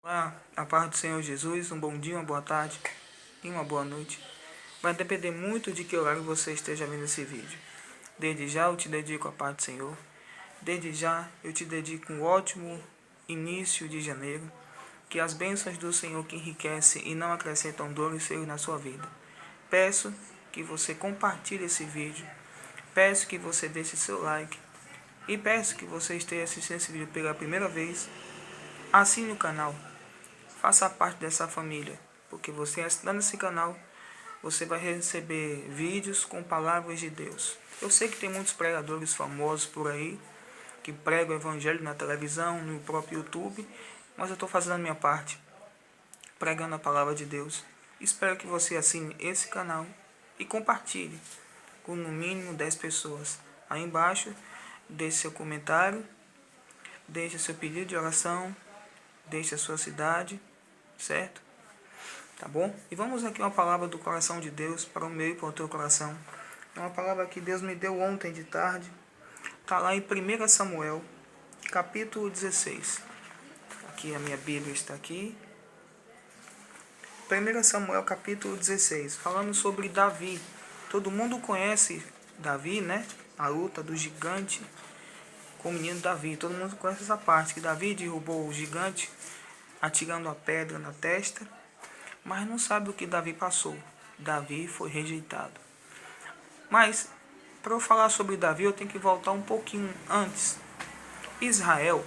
Olá, a paz do Senhor Jesus, um bom dia, uma boa tarde e uma boa noite. Vai depender muito de que horário você esteja vendo esse vídeo. Desde já eu te dedico a paz do Senhor. Desde já eu te dedico um ótimo início de janeiro. Que as bênçãos do Senhor que enriquecem e não acrescentam dores sejam na sua vida. Peço que você compartilhe esse vídeo. Peço que você deixe seu like. E peço que você esteja assistindo esse vídeo pela primeira vez. Assine o canal. Faça parte dessa família, porque você assinando esse canal, você vai receber vídeos com palavras de Deus. Eu sei que tem muitos pregadores famosos por aí, que pregam o evangelho na televisão, no próprio YouTube, mas eu estou fazendo a minha parte, pregando a palavra de Deus. Espero que você assine esse canal e compartilhe com no mínimo 10 pessoas. Aí embaixo, deixe seu comentário, deixe seu pedido de oração, deixe a sua cidade, certo? Tá bom? E vamos aqui uma palavra do coração de Deus para o meu e para o teu coração. É uma palavra que Deus me deu ontem de tarde. Está lá em 1 Samuel, capítulo 16. Aqui a minha Bíblia está aqui. 1 Samuel, capítulo 16. Falando sobre Davi. Todo mundo conhece Davi, né? A luta do gigante com o menino Davi. Todo mundo conhece essa parte, que Davi derrubou o gigante atirando a pedra na testa, mas não sabe o que Davi passou. Davi foi rejeitado. Mas, para eu falar sobre Davi, eu tenho que voltar um pouquinho antes. Israel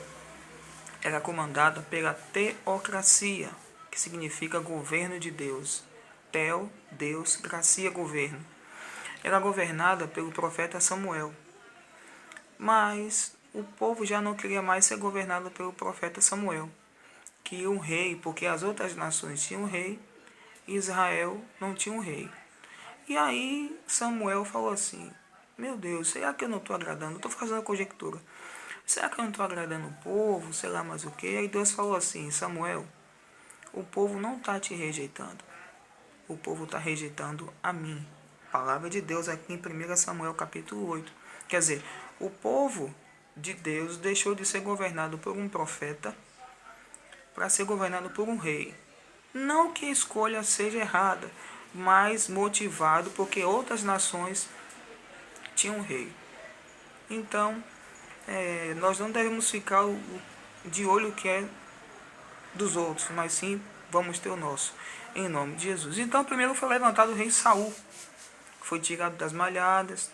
era comandada pela teocracia, que significa governo de Deus. Teo, Deus, gracia, governo. Era governada pelo profeta Samuel. Mas o povo já não queria mais ser governado pelo profeta Samuel, que um rei, porque as outras nações tinham um rei, Israel não tinha um rei. E aí Samuel falou assim: meu Deus, será que eu não estou agradando? Estou fazendo a conjectura. Será que eu não estou agradando o povo? Sei lá mais o que. Aí Deus falou assim: Samuel, o povo não está te rejeitando. O povo está rejeitando a mim. Palavra de Deus aqui em 1 Samuel capítulo 8. Quer dizer, o povo de Deus deixou de ser governado por um profeta para ser governado por um rei. Não que a escolha seja errada, mas motivado porque outras nações tinham um rei. Então, nós não devemos ficar de olho que é dos outros, mas sim vamos ter o nosso, em nome de Jesus. Então, primeiro foi levantado o rei Saul, foi tirado das malhadas,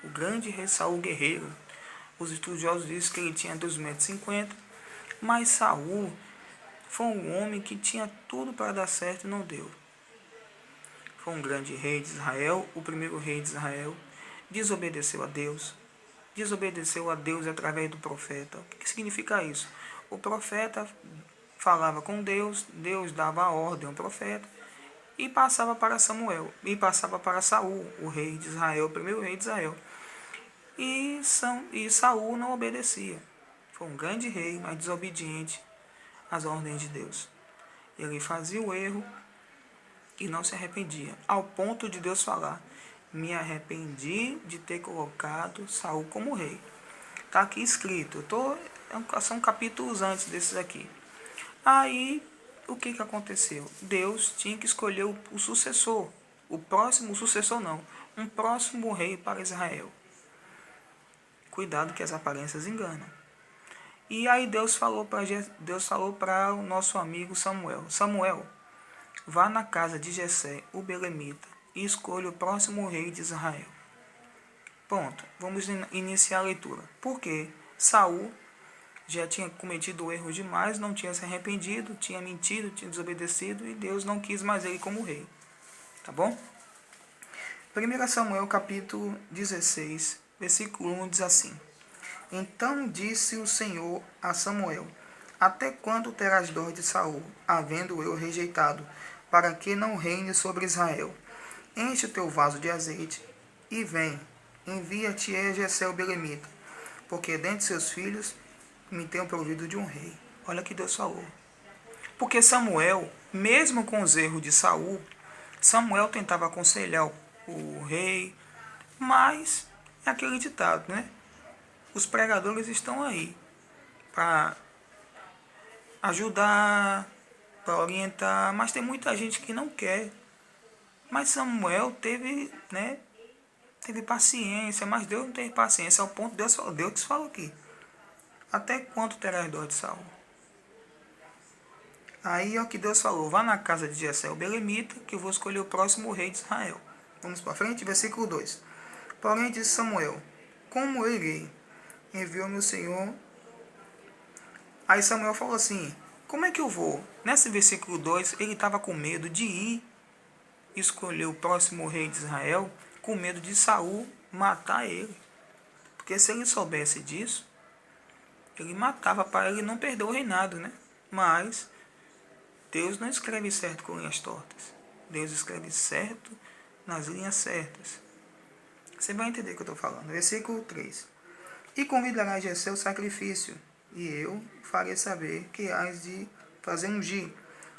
o grande rei Saul guerreiro. Os estudiosos dizem que ele tinha 2,50 m, mas Saul foi um homem que tinha tudo para dar certo e não deu. Foi um grande rei de Israel, o primeiro rei de Israel. Desobedeceu a Deus. Desobedeceu a Deus através do profeta. O que significa isso? O profeta falava com Deus, Deus dava a ordem ao profeta e passava para Samuel, e passava para Saul, o rei de Israel, o primeiro rei de Israel. E Saul não obedecia. Foi um grande rei, mas desobediente às ordens de Deus. Ele fazia o erro e não se arrependia, ao ponto de Deus falar: me arrependi de ter colocado Saul como rei. Está aqui escrito. São capítulos antes desses aqui. Aí, o que aconteceu? Deus tinha que escolher o sucessor. O próximo sucessor não. Um próximo rei para Israel. Cuidado que as aparências enganam. E aí Deus falou para o nosso amigo Samuel: Samuel, vá na casa de Jessé, o belemita, e escolha o próximo rei de Israel. Pronto, vamos iniciar a leitura. Porque Saul já tinha cometido erros demais, não tinha se arrependido, tinha mentido, tinha desobedecido, e Deus não quis mais ele como rei. Tá bom? 1 Samuel capítulo 16, versículo 1 diz assim: Então disse o Senhor a Samuel: Até quando terás dó de Saul, havendo eu rejeitado, para que não reine sobre Israel? Enche o teu vaso de azeite, e vem, envia-te a Jessé o belemita, porque dentre seus filhos me tenho provido de um rei. Olha que Deus falou. Porque Samuel, mesmo com os erros de Saul, Samuel tentava aconselhar o rei, mas é aquele ditado, né? Os pregadores estão aí para ajudar, para orientar, mas tem muita gente que não quer. Mas Samuel teve, né, teve paciência, mas Deus não teve paciência, ao ponto de Deus falou aqui. Até quanto terás dó de Saul? Aí é o que Deus falou, vá na casa de Jessé o belemita, que eu vou escolher o próximo rei de Israel. Vamos para frente, versículo 2. Porém disse Samuel, como eu irei? Enviou-me o Senhor. Aí Samuel falou assim, como é que eu vou? Nesse versículo 2, ele estava com medo de ir escolher o próximo rei de Israel, com medo de Saul matar ele. Porque se ele soubesse disso, ele matava para ele não perder o reinado, né? Mas Deus não escreve certo com linhas tortas. Deus escreve certo nas linhas certas. Você vai entender o que eu estou falando. Versículo 3. E convidará Jessé o sacrifício, e eu farei saber que hás de fazer ungir,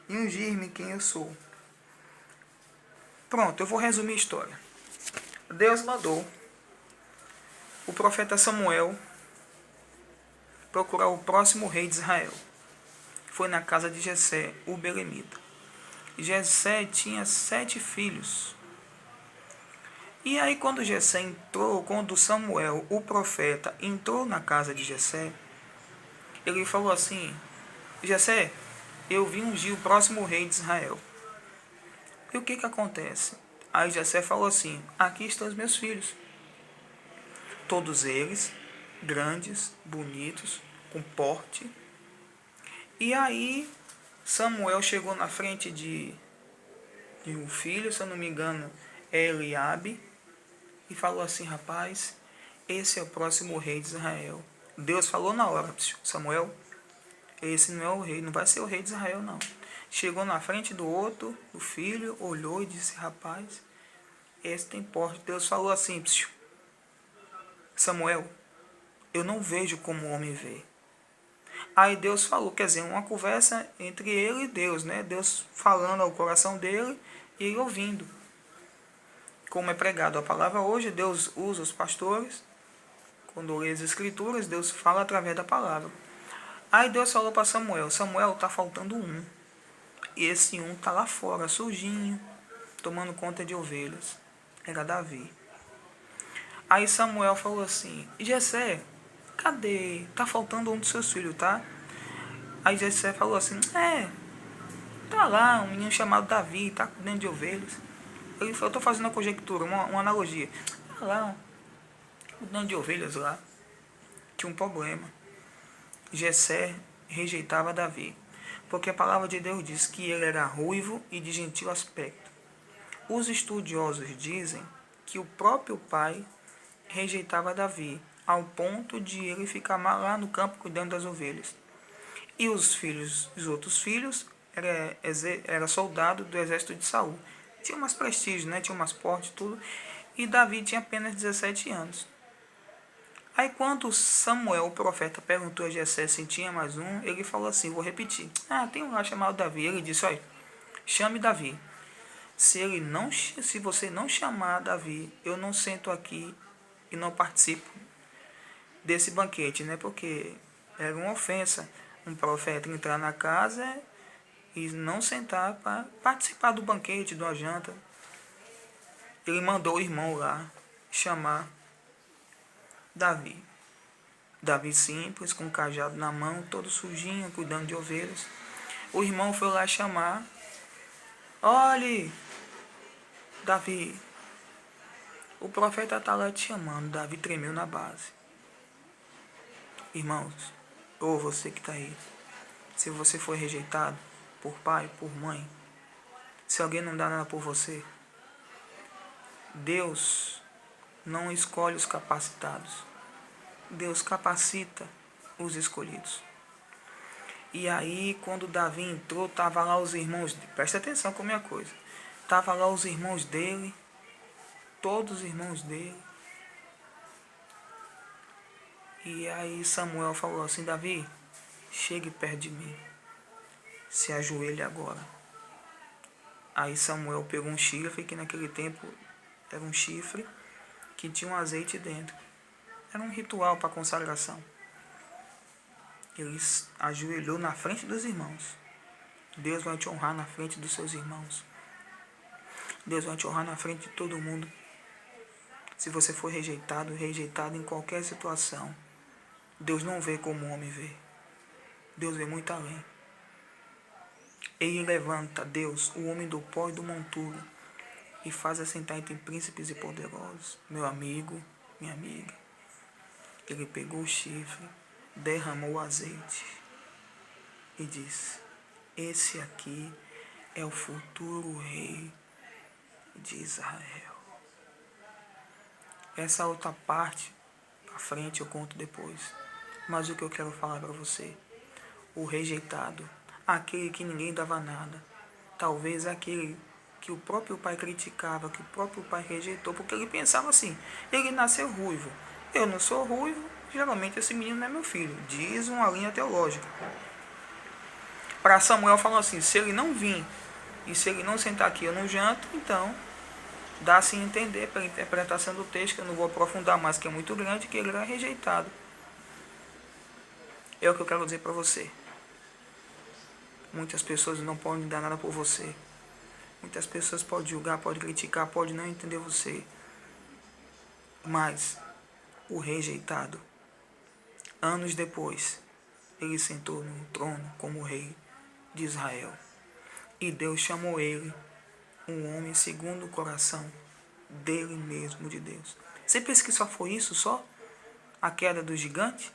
e ungir-me quem eu sou. Pronto, eu vou resumir a história. Deus mandou o profeta Samuel procurar o próximo rei de Israel. Foi na casa de Jessé, o belemita. Jessé tinha 7 filhos. E aí quando Samuel, o profeta, entrou na casa de Jessé, ele falou assim, Jessé, eu vim ungir o próximo rei de Israel. E o que acontece? Aí Jessé falou assim, aqui estão os meus filhos. Todos eles, grandes, bonitos, com porte. E aí Samuel chegou na frente de um filho, se eu não me engano, é Eliabe, e falou assim, rapaz, esse é o próximo rei de Israel. Deus falou na hora, Samuel, esse não é o rei, não vai ser o rei de Israel não. Chegou na frente do outro, o filho, olhou e disse, rapaz, esse tem porte. Deus falou assim, Samuel, eu não vejo como o homem vê. Aí Deus falou, quer dizer, uma conversa entre ele e Deus, né? Deus falando ao coração dele e ele ouvindo. Como é pregado a palavra hoje, Deus usa os pastores. Quando lê as escrituras, Deus fala através da palavra. Aí Deus falou para Samuel, Samuel, está faltando um. E esse um está lá fora, sujinho, tomando conta de ovelhas. Era Davi. Aí Samuel falou assim, Jessé, cadê? Tá faltando um dos seus filhos, tá? Aí Jessé falou assim, tá lá, um menino chamado Davi, tá cuidando de ovelhas. Ele falou, eu tô fazendo uma conjectura, uma analogia. Tá lá, cuidando de ovelhas lá. Tinha um problema. Jessé rejeitava Davi, porque a palavra de Deus diz que ele era ruivo e de gentil aspecto. Os estudiosos dizem que o próprio pai rejeitava Davi, ao ponto de ele ficar lá no campo cuidando das ovelhas. E os outros filhos, era soldado do exército de Saul. Tinha umas prestígios, né? Tinha umas portes, tudo. E Davi tinha apenas 17 anos. Aí quando Samuel, o profeta, perguntou a Jessé se tinha mais um, ele falou assim, vou repetir. Tem um lá chamado Davi. Ele disse, olha, chame Davi. Se você não chamar Davi, eu não sento aqui e não participo desse banquete, né? Porque era uma ofensa um profeta entrar na casa e não sentar para participar do banquete, de uma janta. Ele mandou o irmão lá chamar Davi. Davi simples, com um cajado na mão, todo sujinho, cuidando de ovelhas. O irmão foi lá chamar. Olhe, Davi, o profeta está lá te chamando. Davi tremeu na base. Irmãos, ou você que está aí, se você foi rejeitado por pai, por mãe, se alguém não dá nada por você, Deus não escolhe os capacitados. Deus capacita os escolhidos. E aí, quando Davi entrou, tava lá os irmãos, presta atenção com a minha coisa, tava lá os irmãos dele, todos os irmãos dele. E aí Samuel falou assim, Davi, chegue perto de mim, se ajoelhe agora. Aí Samuel pegou um chifre, que naquele tempo era um chifre, que tinha um azeite dentro. Era um ritual para consagração. Ele ajoelhou na frente dos irmãos Deus vai te honrar na frente dos seus irmãos. Deus vai te honrar na frente de todo mundo. Se você for rejeitado em qualquer situação, Deus não vê como o homem vê. Deus vê muito além. Ele levanta, Deus, o homem do pó e do monturo, e faz assentar entre príncipes e poderosos. Meu amigo, minha amiga. Ele pegou o chifre, derramou o azeite e disse: esse aqui é o futuro rei de Israel. Essa outra parte, à frente, eu conto depois. Mas o que eu quero falar para você, o rejeitado, aquele que ninguém dava nada, talvez aquele que o próprio pai criticava, que o próprio pai rejeitou, porque ele pensava assim: ele nasceu ruivo, eu não sou ruivo, geralmente esse menino não é meu filho, diz uma linha teológica. Para Samuel falou assim: se ele não vir e se ele não sentar aqui eu não janto, então dá-se a entender pela interpretação do texto, que eu não vou aprofundar mais, que é muito grande, que ele era rejeitado. É o que eu quero dizer para você. Muitas pessoas não podem dar nada por você. Muitas pessoas podem julgar, podem criticar, podem não entender você. Mas o rejeitado, anos depois, ele sentou no trono como rei de Israel. E Deus chamou ele um homem segundo o coração dele mesmo, de Deus. Você pensa que só foi isso, só? A queda do gigante?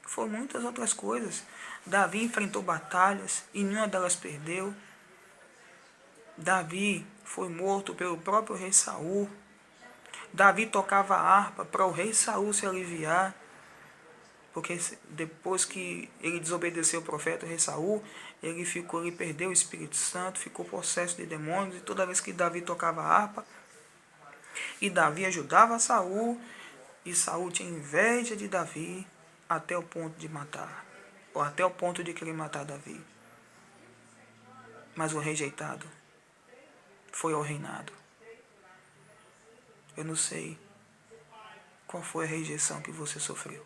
Foram muitas outras coisas. Davi enfrentou batalhas e nenhuma delas perdeu. Davi foi morto pelo próprio rei Saul. Davi tocava a harpa para o rei Saul se aliviar, porque depois que ele desobedeceu o profeta, o rei Saul, ele perdeu o Espírito Santo, ficou possesso de demônios, e toda vez que Davi tocava a harpa, e Davi ajudava Saul, e Saul tinha inveja de Davi, até o ponto de matar, ou até o ponto de querer matar Davi. Mas o rejeitado foi ao reinado. Eu não sei qual foi a rejeição que você sofreu.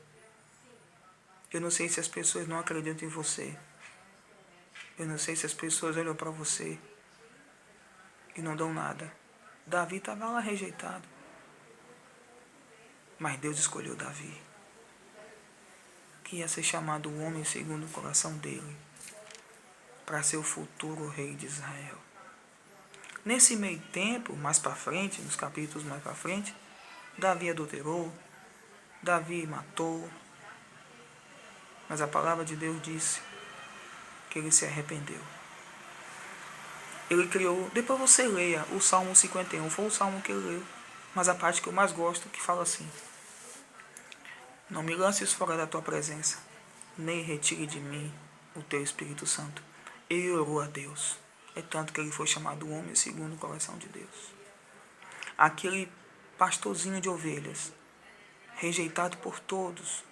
Eu não sei se as pessoas não acreditam em você. Eu não sei se as pessoas olham para você e não dão nada. Davi estava lá rejeitado. Mas Deus escolheu Davi, que ia ser chamado o homem segundo o coração dele, para ser o futuro rei de Israel. Nesse meio tempo, mais para frente, nos capítulos mais para frente, Davi adulterou, Davi matou, mas a palavra de Deus disse que ele se arrependeu. Ele criou, depois você leia o Salmo 51, foi o salmo que ele leu, mas a parte que eu mais gosto, que fala assim: não me lances fora da tua presença, nem retire de mim o teu Espírito Santo. Ele orou a Deus, é tanto que ele foi chamado o homem segundo o coração de Deus. Aquele pastorzinho de ovelhas, rejeitado por todos,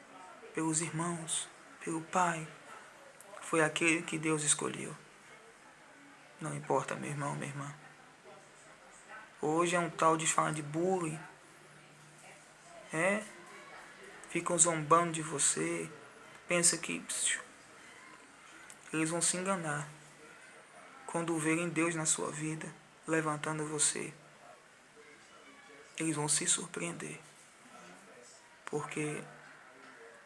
pelos irmãos, pelo pai, foi aquele que Deus escolheu. Não importa, meu irmão, minha irmã. Hoje é um tal de falar de bullying. Ficam zombando de você. Pensa que eles vão se enganar quando verem Deus na sua vida, levantando você. Eles vão se surpreender, porque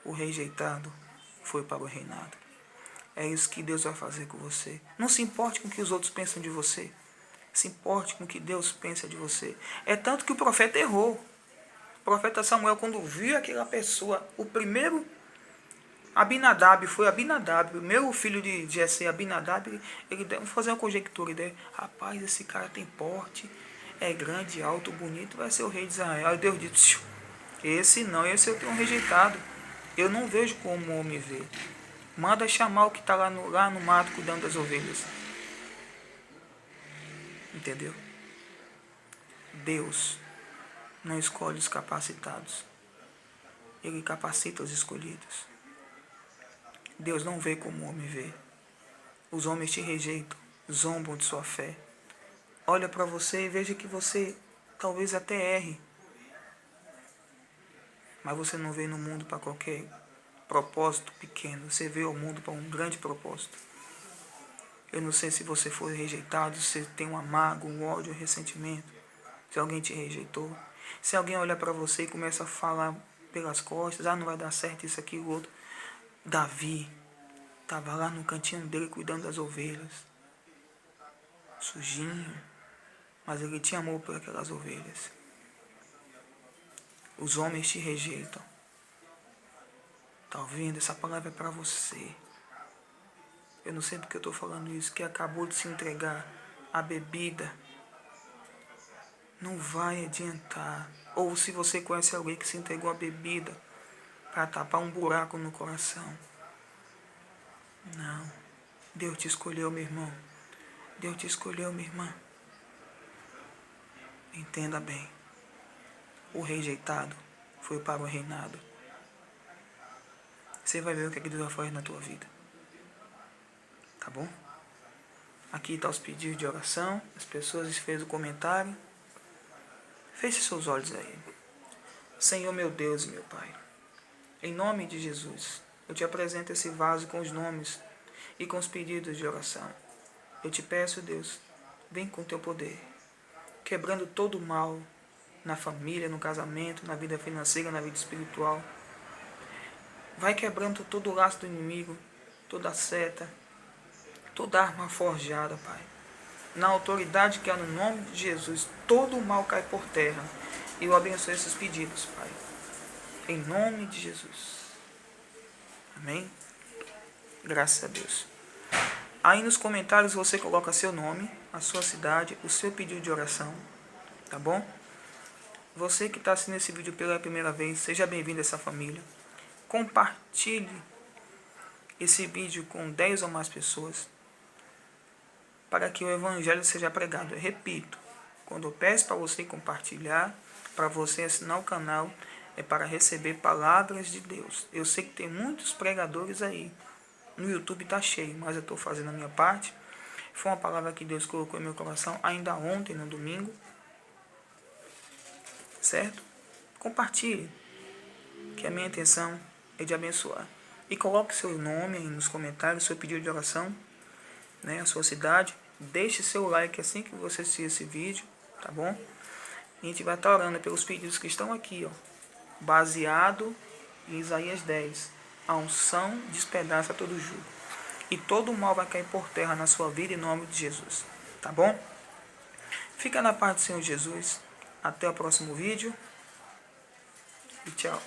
o rejeitado foi para o reinado. É isso que Deus vai fazer com você. Não se importe com o que os outros pensam de você. Se importe com o que Deus pensa de você. É tanto que o profeta errou. O profeta Samuel, quando viu aquela pessoa, o primeiro Abinadab, foi Abinadab, o primeiro filho de Jessé, Abinadab, ele deu, fazer uma conjectura, ele deu: rapaz, esse cara tem porte, é grande, alto, bonito, vai ser o rei de Israel. Aí Deus disse: esse não, esse eu tenho rejeitado. Eu não vejo como o homem vê. Manda chamar o que está lá no mato cuidando das ovelhas. Entendeu? Deus não escolhe os capacitados. Ele capacita os escolhidos. Deus não vê como o homem vê. Os homens te rejeitam, zombam de sua fé. Olha para você e veja que você talvez até erre. Mas você não vê no mundo para qualquer propósito pequeno. Você vê o mundo para um grande propósito. Eu não sei se você foi rejeitado, se tem um amargo, um ódio, um ressentimento. Se alguém te rejeitou. Se alguém olha para você e começa a falar pelas costas, não vai dar certo isso aqui, o outro. Davi estava lá no cantinho dele cuidando das ovelhas. Sujinho. Mas ele tinha amor por aquelas ovelhas. Os homens te rejeitam. Tá ouvindo? Essa palavra é para você. Eu não sei porque eu estou falando isso, que acabou de se entregar a bebida. Não vai adiantar. Ou se você conhece alguém que se entregou a bebida para tapar um buraco no coração. Não. Deus te escolheu, meu irmão. Deus te escolheu, minha irmã. Entenda bem. O rejeitado foi para o reinado. Você vai ver o que Deus vai fazer na tua vida. Tá bom? Aqui está os pedidos de oração. As pessoas fez o comentário. Feche seus olhos aí. Senhor meu Deus e meu Pai, em nome de Jesus, eu te apresento esse vaso com os nomes e com os pedidos de oração. Eu te peço, Deus, vem com teu poder, quebrando todo o mal na família, no casamento, na vida financeira, na vida espiritual. Vai quebrando todo o laço do inimigo, toda a seta, toda arma forjada, Pai. Na autoridade que há no nome de Jesus, todo o mal cai por terra. E eu abençoe esses pedidos, Pai. Em nome de Jesus. Amém? Graças a Deus. Aí nos comentários você coloca seu nome, a sua cidade, o seu pedido de oração. Tá bom? Você que está assistindo esse vídeo pela primeira vez, seja bem-vindo a essa família. Compartilhe esse vídeo com 10 ou mais pessoas, para que o evangelho seja pregado. Eu repito, quando eu peço para você compartilhar, para você assinar o canal, é para receber palavras de Deus. Eu sei que tem muitos pregadores aí. No YouTube está cheio, mas eu estou fazendo a minha parte. Foi uma palavra que Deus colocou em meu coração ainda ontem, no domingo. Certo? Compartilhe, que a minha intenção é de abençoar. E coloque seu nome aí nos comentários, seu pedido de oração, né, a sua cidade. Deixe seu like assim que você assistir esse vídeo, tá bom? E a gente vai estar orando pelos pedidos que estão aqui, ó, baseado em Isaías 10. A unção despedaça todo jugo. E todo o mal vai cair por terra na sua vida em nome de Jesus, tá bom? Fica na paz do Senhor Jesus. Até o próximo vídeo. E tchau.